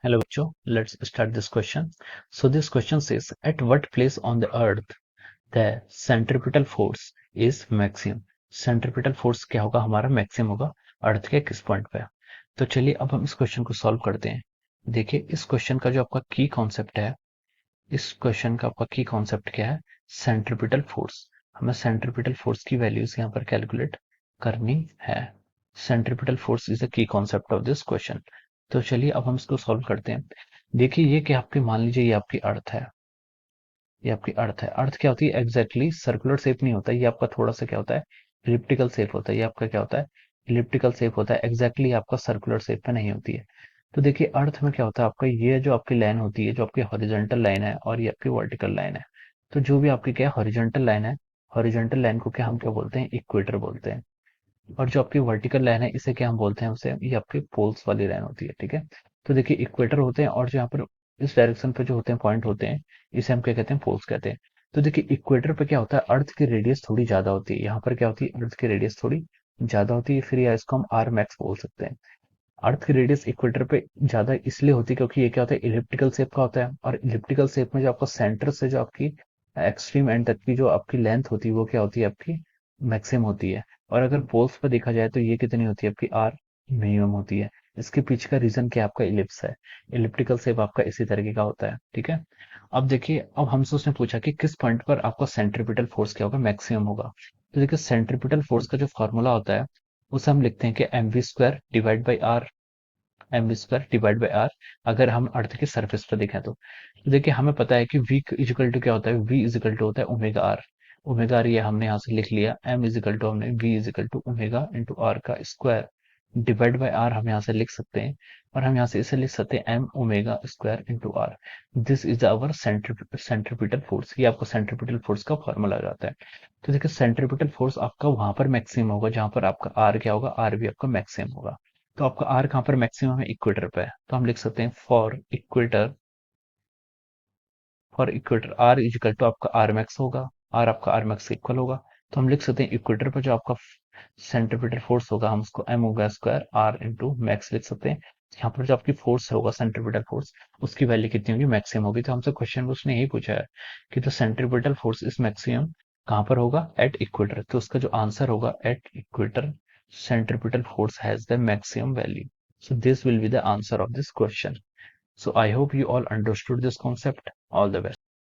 Hello, Bachcho. Let's start this question. So this question says, at what place on the earth the centripetal force is maximum? Centripetal force क्या होगा, हमारा maximum होगा अर्थ के किस point पे? तो चलिए अब हम इस क्वेश्चन को सॉल्व करते हैं। देखिए इस क्वेश्चन का जो आपका की कॉन्सेप्ट है, इस क्वेश्चन का आपका की कॉन्सेप्ट क्या है? Centripetal force. हमें सेंट्रिपिटल फोर्स की वैल्यूज यहाँ पर कैलकुलेट करनी है। Centripetal force is the key concept of this question. तो चलिए अब हम इसको सॉल्व करते हैं। देखिए ये क्या आपकी, मान लीजिए ये आपकी अर्थ है, ये आपकी अर्थ है। अर्थ क्या होती है? एग्जैक्टली सर्कुलर शेप नहीं होता, ये आपका थोड़ा सा क्या होता है, इलिप्टिकल शेप होता है। ये आपका क्या होता है, इलिप्टिकल शेप होता है। एग्जैक्टली आपका सर्कुलर शेप में नहीं होती है। तो देखिए अर्थ में क्या होता है, आपका ये जो आपकी लाइन होती है, जो आपकी हॉरिजॉन्टल लाइन है और ये आपकी वर्टिकल लाइन है। तो जो भी आपकी क्या हॉरिजॉन्टल लाइन है, हॉरिजॉन्टल लाइन को क्या हम क्या बोलते हैं, इक्वेटर बोलते हैं। और जो आपकी वर्टिकल लाइन है इसे क्या हम बोलते हैं, उसे ये आपके पोल्स वाली लाइन होती है। ठीक है, तो देखिए इक्वेटर होते हैं और जो यहाँ पर इस डायरेक्शन पे जो होते हैं पॉइंट होते हैं, इसे हम क्या कहते हैं, पोल्स कहते हैं। तो देखिए इक्वेटर पे क्या होता है, अर्थ की रेडियस थोड़ी ज्यादा होती है। यहाँ पर क्या होती है, अर्थ की रेडियस थोड़ी ज्यादा होती है, फिर या इसको हम आर मैक्स बोल सकते हैं। अर्थ की रेडियस इक्वेटर पे ज्यादा इसलिए होती है क्योंकि ये क्या होता है, इलिप्टिकल शेप का होता है। और इलिप्टिकल शेप में जो आपका सेंटर से जो आपकी एक्सट्रीम एंड तक की जो आपकी लेंथ होती है वो क्या होती है, आपकी मैक्सिमम होती है। और अगर पोल्स पर देखा जाए तो ये कितनी होती है, आपकी आर मिनिमम होती है। इसके पीछे का रीजन क्या, आपका इलिप्स है। इलिप्टिकल शेप आपका इसी तरीके का होता है। ठीक है, अब देखिए अब हमसे उसने पूछा कि किस पॉइंट पर आपका सेंट्रिपिटल फोर्स क्या होगा, मैक्सिमम होगा। तो देखिए सेंट्रिपिटल फोर्स का जो फॉर्मूला होता है उसे हम लिखते हैं कि M V square divide by R, M V square divide by R. अगर हम अर्थ के सरफेस पर देखें तो देखिए हमें पता है कि वी इजिकल टू क्या होता है, वी इजिकल टू होता है ओमेगा आर। ओमेगा आर ये हमने यहाँ से लिख लिया, एम इजिकल टू हमने V equal to omega into R का स्क्वायर डिवाइड बाई आर हम यहाँ से लिख सकते हैं। और हम यहाँ से इसे लिख सकते हैं M omega square into R. This is our centripetal force. ये आपको सेंट्रिपिटल फोर्स का फॉर्मूला आ जाता है। तो देखिए सेंट्रिपिटल फोर्स आपका वहां पर मैक्सिमम होगा जहां पर आपका आर क्या होगा, आर भी आपका मैक्सिमम होगा। तो आपका आर कहाँ पर मैक्सिमम है, इक्वेटर पे है। तो हम लिख सकते हैं for equator R equal to आपका आर मैक्स होगा, आर आपका आर मैक्स इक्वल होगा। तो हम लिख सकते हैं इक्वेटर पर जो आपका सेंट्रिपिटल फोर्स होगा हम उसको एम होगा स्क्वायर आर इंटू मैक्स लिख सकते हैं। यहाँ पर जो आपकी फोर्स होगा सेंट्रिपिटल फोर्स, उसकी वैल्यू कितनी होगी, मैक्सिमम होगी। तो हमसे क्वेश्चन में उसने यही पूछा है कि the centripetal force is maximum कहाँ पर होगा, एट इक्वेटर। तो उसका जो आंसर होगा at equator centripetal force has the maximum value. So this will be the answer of this question. So I hope you all understood this concept. All the best.